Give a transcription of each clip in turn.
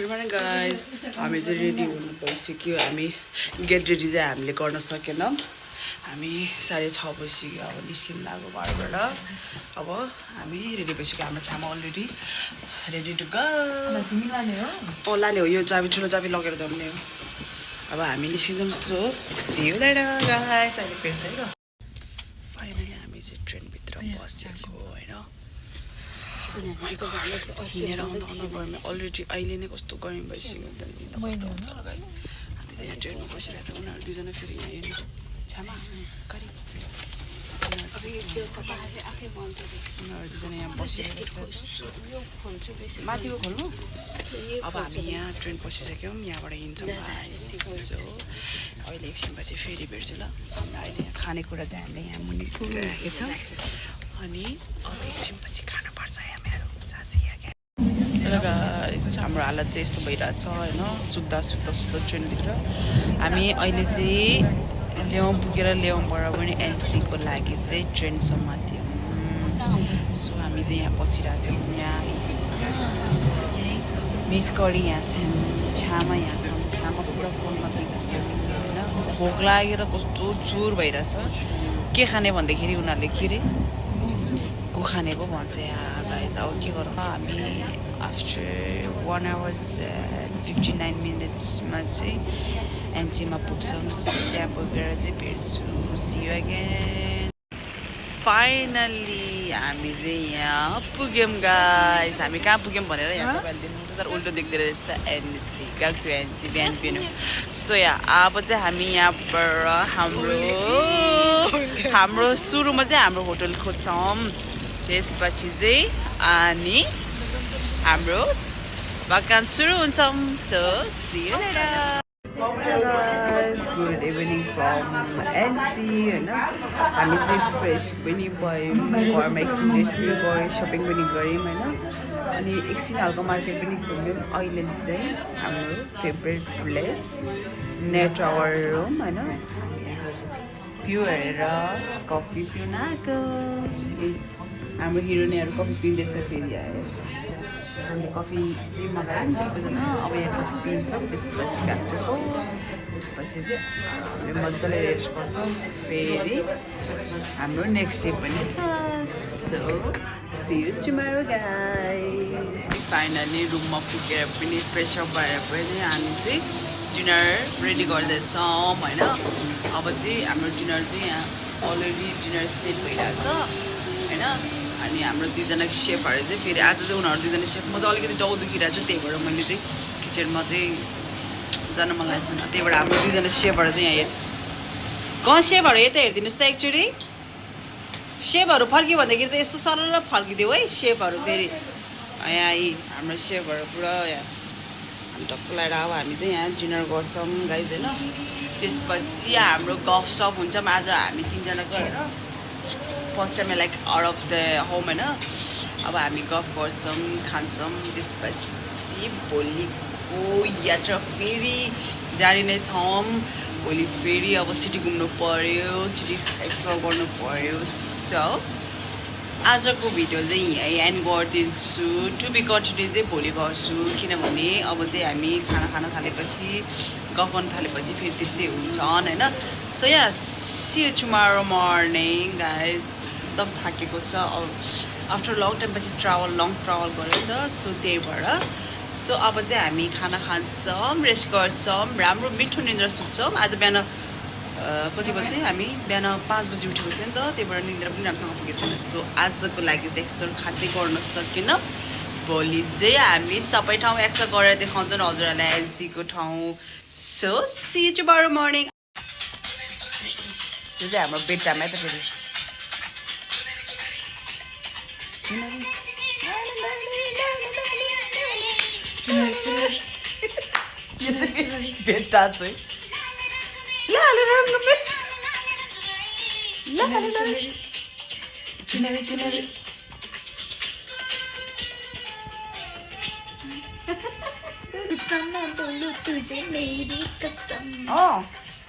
Good morning guys. हामी चाहिँ ready हुनु भइसक्यो. हामी गेट रेडी चाहिँ हामीले गर्न सकेनौँ. हामी 6:30 बजिसक्यो. अब निस्किन लाग्यो घरबाट. अब हामी रेडी भइसक्यो. हाम्रो छामा अलरेडी रेडी टु गो. तिमी लाने हो? लाने हो. यो चाबी ठुलो चाबी लगेर जाउने हो. अब हामी निस्किन्छौँ. So see you later guys. अहिले फेर्छ है ल. फाइनली हामी चाहिँ ट्रेनभित्र बसेको होइन. हिँडेर आउँदा गरम अलरेडी अहिले नै कस्तो गरम भइसक्यो नि त कस्तो हुन्छ होला गाइस. हामी त यहाँ ट्रेनमा बसिरहेको छ. उनीहरू दुईजना फेरि यहाँ हेर्नु छामा करिब उनीहरू दुईजना यहाँ बसिरहेको छ. माथिको खोल्नु. अब हामी यहाँ ट्रेन पसिसक्यौँ. यहाँबाट हिँड्छौँ. सो अहिले एकछिनपछि फेरि भेट्छु ल. हामी अहिले यहाँ खानेकुरा चाहिँ हामीले यहाँ मुनि राखेको छ. अनि अब एकछिनपछि खानु पर्छ हामीहरू साँच्चै यहाँ. हाम्रो हालत चाहिँ यस्तो भइरहेछ होइन. सुत्दा ट्रेनभित्र. हामी अहिले चाहिँ ल्याउँ पुगेर ल्याउँबाट पनि एनसीको लागि चाहिँ ट्रेनसम्म थियौँ. सो हामी चाहिँ यहाँ बसिरहेछौँ. यहाँ मिस करी यहाँ छौँ. छामा यहाँ छौँ. छामा पुरा फोनमा बिजिसक्यो होइन. भोक लागेर कस्तो चुर भइरहेछ. के खाने भन्दाखेरि उनीहरूले के अरे खाने पो भन्छ यहाँ गाइस. अब के गरौँ. हामी आफ्टर 1 hours and 59 minutesमा चाहिँ एनसीमा पुग्छौँ. त्यहाँ पुगेर चाहिँ भेट्छु. See you again. फाइनली हामी चाहिँ यहाँ पुग्यौँ गाइस. हामी कहाँ पुग्यौँ भनेर यहाँ तपाईँले देख्नुहुन्छ तर उल्टो देख्दै रहेछ. एनसी गएको थियो एनसी बिहान बिहान. सो यहाँ अब चाहिँ हामी यहाँबाट हाम्रो सुरुमा चाहिँ हाम्रो होटल खोज्छौँ. त्यसपछि चाहिँ अनि हाम्रो भ्याकेन्स सुरु हुन्छ. So see you later. Good evening from NC होइन. हामी चाहिँ फ्रेस पनि भयौँ. घरमा एकछिन रेस्ट पनि गऱ्यौँ. सपिङ पनि गऱ्यौँ होइन. अनि एकछिन हल्का मार्केट पनि घुम्यौँ. अहिले चाहिँ हाम्रो favourite place net tower room होइन. भ्यू हेरेर कफी पिउन आएको. हाम्रो हिरोइनहरू कफी पिँदैछ. फेरि आयो हामीले कफी चाहिँ मगाएर सबैजना अब यहाँ कफी पिन्छौँ. त्यसपछि काट्छौँ. त्यसपछि चाहिँ हामीले मजाले रेस्ट गर्छौँ. फेरि हाम्रो नेक्स्ट डे पनि छ. So see you tomorrow guys. Finally रुममा पुगेर पनि फ्रेस अप भएर पनि हामी चाहिँ डिनर रेडी गर्दैछौँ होइन. अब चाहिँ हाम्रो डिनर चाहिँ यहाँ अलरेडी डिनर सेट भइरहेछ होइन. अनि हाम्रो दुईजना सेफहरू चाहिँ फेरि आज चाहिँ उनीहरू दुईजना सेफ. म चाहिँ अलिकति टाउ दुखिरहेको छु. त्यही भएर मैले चाहिँ किचनमा चाहिँ जान मन लागेको छैन. त्यही भएर हाम्रो दुईजना सेफहरू चाहिँ यहाँ सेफहरू यता हेरिदिनुहोस् त. एक्चुअली सेफहरू फर्क्यो भन्दाखेरि त यस्तो सरल फर्किदियो है सेफहरू. फेरि यहाँ हाम्रो सेफहरू पुरा यहाँ टक्क लगाएर अब हामी चाहिँ यहाँ डिनर गर्छौँ गाइज होइन. त्यसपछि हाम्रो गफसप हुन्छ. आज हामी तिनजनाको होइन first time like out of the home होइन. अब हामी गफ गर्छौँ खान्छौँ. त्यसपछि भोलिको यात्रा फेरि जारी नै छौँ. भोलि फेरि अब सिटी घुम्नु पऱ्यो. सिटी एक्सप्लोर गर्नु पऱ्यो. सो आजको भिडियो चाहिँ यहीँ एन्ड गरिदिन्छु. टु बी कन्टिन्यू चाहिँ भोलि गर्छु. किनभने अब चाहिँ हामी खाना थालेपछि गफ गर्न थालेपछि फेरि त्यस्तै हुन्छन् होइन. So yeah see you tomorrow morning guys. एकदम थाकेको छ. आफ्टर लङ टाइम पछि लङ ट्राभल गऱ्यो नि त. सो त्यही भएर सो अब चाहिँ हामी खाना खान्छौँ. रेस्ट गर्छौँ. राम्रो मिठो निन्द्रा सुत्छौँ. आज बिहान कति बजी हामी बिहान 5 बजी उठेको थियो नि त. त्यही भएर निन्द्रा पनि राम्रोसँग पुगेको छैन. सो आजको लागि त एक्सप्लोर खाँदै गर्न सकिनँ. भोलि चाहिँ हामी सबै ठाउँ एक्सप्लोर गरेर देखाउँछौँ हजुरहरूलाई एनसीको ठाउँ. So see you tomorrow morning. यो चाहिँ हाम्रो बेड टाइम है त. फेरि बेड टाच है.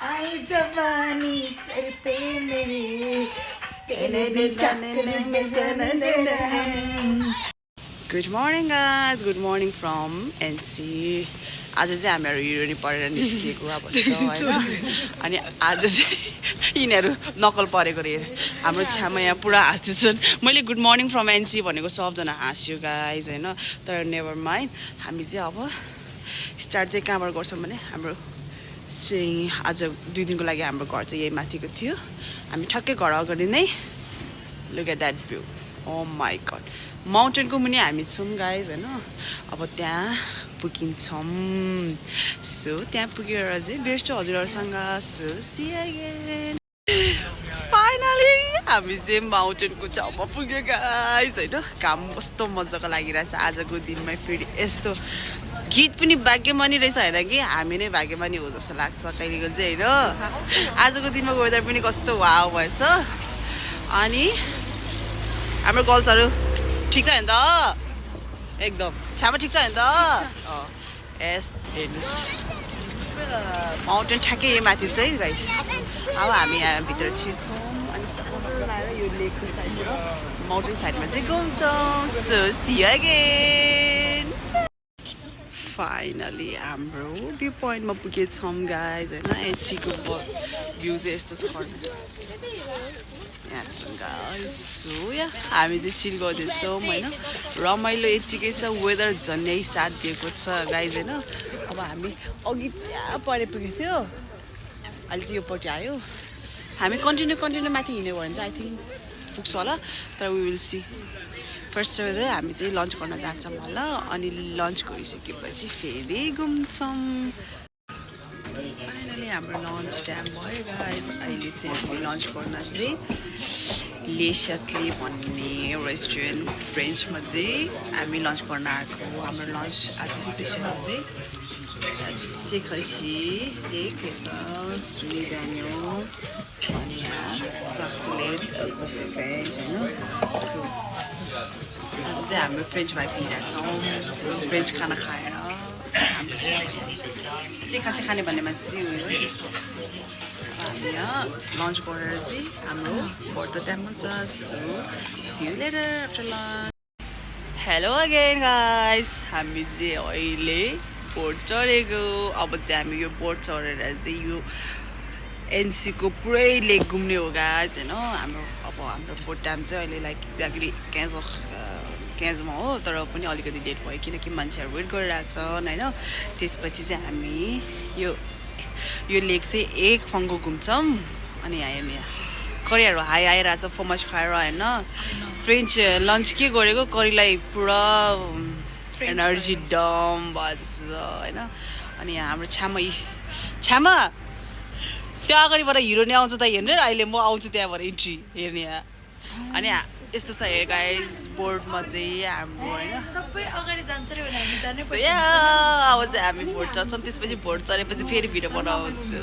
आई जवानी सर पे मेरे good morning guys good morning from NC आज चाहिँ हामीहरू हिरोनी पढेर निस्किएको अब होइन अनि आज चाहिँ यिनीहरू नकल परेको रे हाम्रो छ्यामा यहाँ पुरा हाँस्दैछन् मैले गुड मर्निङ फ्रम एनसी भनेको सबजना हाँस्यो गाइज होइन तर नेभर माइन्ड हामी चाहिँ अब स्टार्ट चाहिँ कहाँबाट गर्छौँ भने हाम्रो चाहिँ आज 2 दिनको लागि हाम्रो घर चाहिँ यही माथिको थियो हामी ठ्याक्कै घर अगाडि नै look at that view oh my God माउन्टेनको मुनि हामी छौँ गाइज होइन अब त्यहाँ पुगिन्छौँ सो त्यहाँ पुगेर चाहिँ भेट्छु हजुरहरूसँग सो सी अगेन फाइनली हामी चाहिँ माउन्टेनको छेउमा पुग्यो गाइज होइन घाम कस्तो मजाको लागिरहेछ आजको दिनमा फेरि यस्तो गीत पनि भाग्यमानी रहेछ होइन कि हामी नै भाग्यमानी हो जस्तो लाग्छ कहिलेको चाहिँ होइन आजको दिनमा वेदर पनि कस्तो वाउ भएछ अनि हाम्रो गर्ल्सहरू ठिक छ नि त एकदम छ्यामा ठिक छ नि त यस हेर्नुहोस् माउन्टेन ठ्याक्कै माथि चाहिँ गाइस अब हामी यहाँ भित्र छिर्छौँ अनि लाएर यो लेकको साइडबाट माउन्टेन साइडमा चाहिँ घुम्छौँ सो सी अगेन फाइनली हाम्रो भ्यू पोइन्टमा पुगेछौँ गाइज होइन एनसीको भ्यू चाहिँ यस्तो छ सो या हामी चाहिँ चिल गर्दैछौँ होइन रमाइलो यत्तिकै छ वेदर झन्डै साथ दिएको छ गाइज होइन अब हामी अघि त्यहाँ परे पुगेको थियो अहिले चाहिँ योपट्टि आयो हामी कन्टिन्यू माथि हिँड्यो भने चाहिँ आई थिङ्क पुग्छ होला तर वी विल सी फर्स्ट चाहिँ हामी चाहिँ लन्च गर्न जान्छौँ होला अनि लन्च गरिसकेपछि फेरि घुम्छौँ फाइनली हाम्रो लन्च टाइम भयो गाइज अहिले चाहिँ हामी लन्च गर्न चाहिँ लेसतले भन्ने रेस्टुरेन्ट फ्रेन्चमा चाहिँ हामी लन्च गर्न आएको हाम्रो लन्च आज स्पेसल चाहिँ सेखसी स्टेक छ सुनिदान्यो अनि चकलेट फ्रेन्च होइन यस्तो आज चाहिँ हाम्रो फ्रेन्च भाइ पिइरहेछौँ फ्रेन्च खाना खाएर सेखसी खाने भन्ने मान्छे चाहिँ उयो हामी यहाँ लन्च गरेर चाहिँ हाम्रो बर्थ टाइममा छ so see you later after lunch hello again guys हामी चाहिँ अहिले बोट चढेको अब चाहिँ हामी यो बोट चढेर चाहिँ यो एनसीको पुरै लेक घुम्ने हो गाइस होइन हाम्रो बोट टाइम चाहिँ अहिले लाइक एक्ज्याक्टली क्याजमा हो तर पनि अलिकति लेट भयो किनकि मान्छेहरू वेट गरिरहेको छन् होइन त्यसपछि चाहिँ हामी यो लेक चाहिँ एक फङ्गो घुम्छौँ अनि यहाँ करीहरू हाई आइरहेछ फमस खाएर होइन फ्रेन्च लन्च के गरेको करीलाई पुरा एनर्जी डम भयो जस्तो होइन अनि यहाँ हाम्रो छ्यामा त्यहाँ अगाडिबाट हिरो नै आउँछ त हेर्नु अहिले म आउँछु त्यहाँबाट इन्ट्री हेर्ने यहाँ अनि यस्तो छ हेर गाइज बोर्डमा चाहिँ हाम्रो होइन सबै अगाडि जान्छ रे भने हामी जानै पर्छ अब चाहिँ हामी भोट चढ्छौँ त्यसपछि भोट चढेपछि फेरि भिडियो बनाउँछु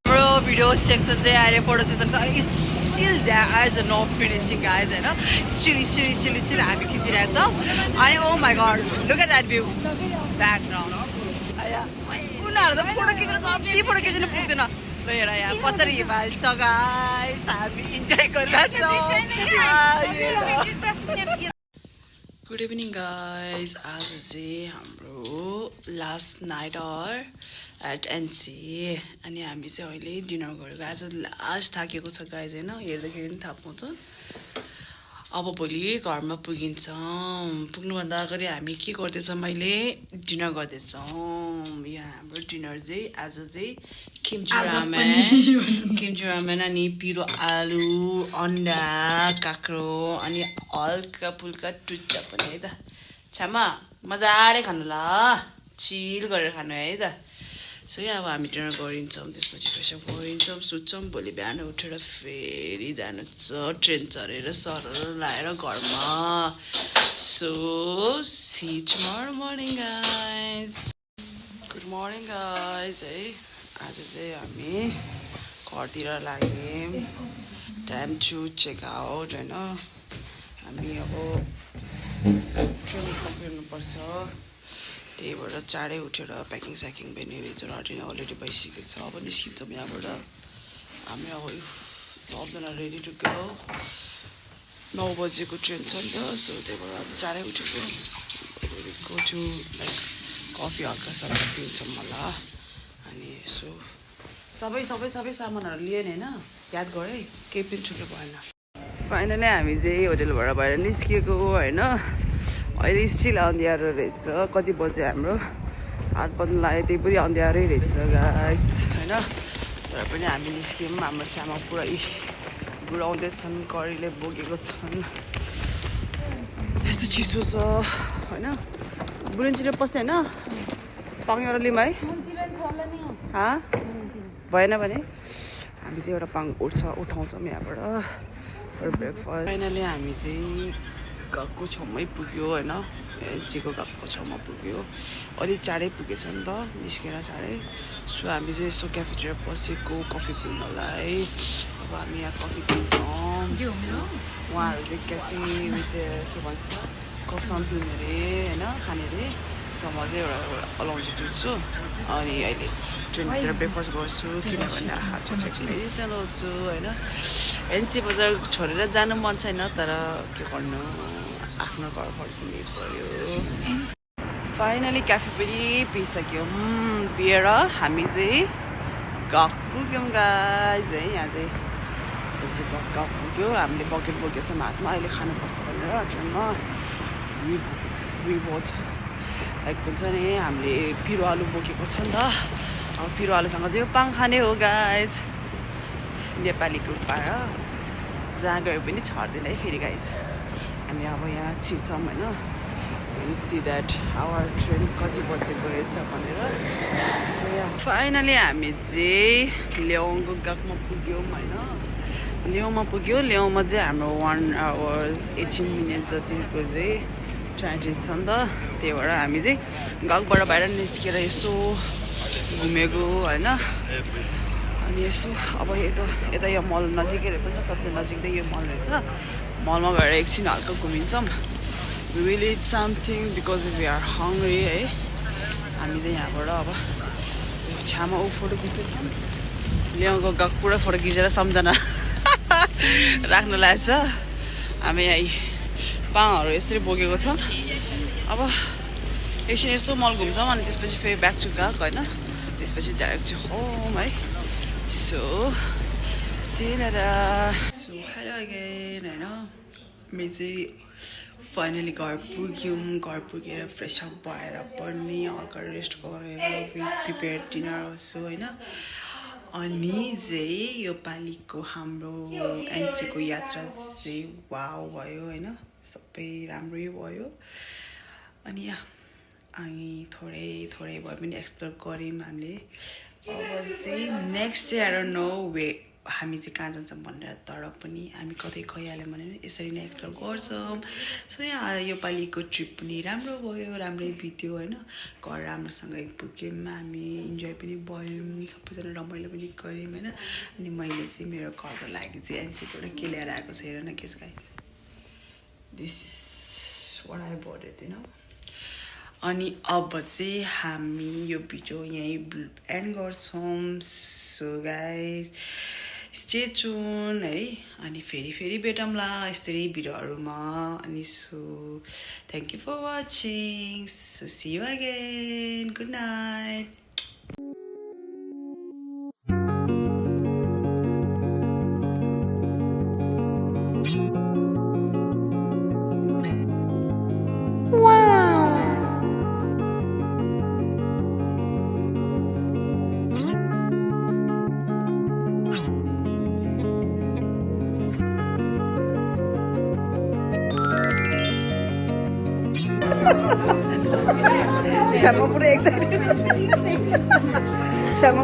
हाम्रो भिडियो सेक्सन चाहिँ अहिले photo section still as a no finishing guys होइन स्टिल हामी खिचिरहेको छौँ अनि oh my God look at that view background उनीहरू त फोटो खिच्नु जति फोटो खिच्नु पुग्दैन हेर यहाँ पछाडि हिमाल छ गाइस हामी इन्जोय गरिरहेछौँ गुड इभिनिङ गाइस आज चाहिँ हाम्रो लास्ट नाइट एट एनसी अनि हामी चाहिँ अहिले डिनर गरेको आज लास्ट थाकेको छ गाइस होइन हेर्दाखेरि पनि थाहा पाउँछ अब भोलि घरमा पुगिन्छौँ पुग्नुभन्दा अगाडि हामी के गर्दैछौँ अहिले डिनर गर्दैछौँ यहाँ हाम्रो डिनर चाहिँ आज चाहिँ किम्ची रामेन अनि पिरो आलु अन्डा काँक्रो अनि हल्का फुल्का टुच्चा पनि है त छ्यामा मजाले खानु ल चिल गरेर खानु है त सो अब हामी डिनर गरिन्छौँ त्यसपछि फ्रेसअप गरिन्छौँ सुत्छौँ भोलि बिहान उठेर फेरि जानु छ ट्रेन चढेर सरर लाएर घरमा so see tomorrow morning guys good morning guys है आज चाहिँ हामी घरतिर लाग्यौँ टाइम टु चेक आउट होइन हामी अब ट्रेन पक्रिनुपर्छ त्यही भएर चाँडै उठेर प्याकिङ स्याकिङ पनि अलरेडी भइसकेको छ अब निस्किन्छौँ यहाँबाट हामी अब सबजना रेडी टु गो 9 बजेको ट्रेन छ नि त सो त्यही भएर अब चाँडै उठेको गो टु लाइक कफी हल्कासँग पिउँछौँ होला अनि यसो सबै सामानहरू लिएँ नि होइन याद गरेँ केही पनि छुट्यो भएन फाइनली हामी चाहिँ होटेलबाट भएर निस्किएको होइन अहिले स्टिल अँध्यारो रहेछ कति बजे हाम्रो 8 बज्नु लाग्यो त्यही पनि अँध्यारै रहेछ गाइस होइन तर पनि हामी निस्क्यौँ हाम्रो सामा पुरै गुडाउँदैछन् करीले बोकेको छन् यस्तो चिसो छ होइन बुढिन्चीले पस्ने होइन पाङ्गेर लिउँ है भएन भने हामी चाहिँ एउटा पाङ उठाउँछौँ यहाँबाट फर ब्रेकफास्ट फाइनली हामी चाहिँ गएको छेउमै पुग्यो होइन एनसीको गएको छेउमा पुग्यो अलिक चाँडै पुगेछ नि त निस्केर चाँडै सो हामी चाहिँ यसो क्याफेटेरिया पसेको कफी पिउनलाई अब हामी यहाँ कफी पिउँछौँ उहाँहरू चाहिँ क्याफे विथ के भन्छ कसन पिउने अरे होइन खाने अरे सो म चाहिँ एउटा अलाउँछ पिउँछु अनि अहिले ट्रेनभित्र ब्रेकफास्ट गर्छु किनभने मेडिसिन छु होइन एनसी बजार छोडेर जानु मन छैन तर के गर्नु आफ्नो घर फर्किनु पऱ्यो फाइनली क्याफे पनि पिइसक्यौँ पिएर हामी चाहिँ गफ पुग्यौँ गाइज है यहाँ चाहिँ गफ पुग्यो हामीले बकेट बोकेको छौँ हातमा अहिले खानुपर्छ भनेर ट्रेनमा रिभोट लाइक हुन्छ नि हामीले पिरो आलु बोकेको छ नि त अब पिरो आलुसँग चाहिँ पाङ खाने हो गाइज नेपालीको पाएर जहाँ गयो पनि छर्दैन है फेरि गाइज हामी अब यहाँ छिर्छौँ होइन सी द्याट आवर ट्रेन कति बजे गएछ भनेर सो यहाँ फाइनली हामी चाहिँ लेउङको गफमा पुग्यौँ होइन लेउमा चाहिँ हाम्रो 1 hours 18 minutes जतिको चाहिँ ट्रान्जिट छ नि त त्यही भएर हामी चाहिँ गाउँबाट बाहिर निस्केर यसो घुमेको होइन अनि यसो अब यता यो मल नजिकै रहेछ नि त सबसे नजिकै यो मल रहेछ मलमा गएर एकछिन हल्का घुमिन्छौँ we will eat something because we are hungry है हामी चाहिँ यहाँबाट अब छामा फोटो खिच्दैछौँ ल्याउको गएको पुरा फोटो खिचेर सम्झना राख्नु लागेको छ हामी यहाँ पाङहरू यसरी बोकेको छ अब एकछिन यसो मल घुम्छौँ अनि त्यसपछि फेरि ब्याक टु गएको होइन त्यसपछि डाइरेक्ट चाहिँ होम है सो हेलो अगेन होइन हामी चाहिँ फाइनली घर पुगेर फ्रेस अप भएर पनि हल्का रेस्ट गरेर प्रिपेयर डिनर होस् होइन अनि चाहिँ यो पालिको हाम्रो एनसीको यात्रा चाहिँ वाउ भयो होइन सबै राम्रै भयो अनि थोरै भए पनि एक्सप्लोर गऱ्यौँ हामीले अब चाहिँ नेक्स्ट चाहिँ आई डोन्ट नो वे हामी चाहिँ कहाँ जान्छौँ भनेर तर पनि हामी कतै गइहाल्यौँ भने यसरी नै एक्सप्लोर गर्छौँ सो यहाँ यो पालिको ट्रिप पनि राम्रो भयो राम्रै बित्यो होइन घर राम्रोसँगै पुग्यौँ हामी इन्जोय पनि भयौँ सबैजना रमाइलो पनि गऱ्यौँ होइन अनि मैले चाहिँ मेरो घरको लागि चाहिँ एनसीबाट के ल्याएर आएको छ हेर न केस गाई this is what I but it होइन अनि अब चाहिँ हामी यो भिडियो यहीँ एन्ड गर्छौँ सो गाइस स्टे ट्युन है अनि फेरि भेटौँला यस्तै भिडियोहरूमा अनि so thank you for watching so see you again good night छ्यामा पुरा एक्साइटेड छ छ्यामा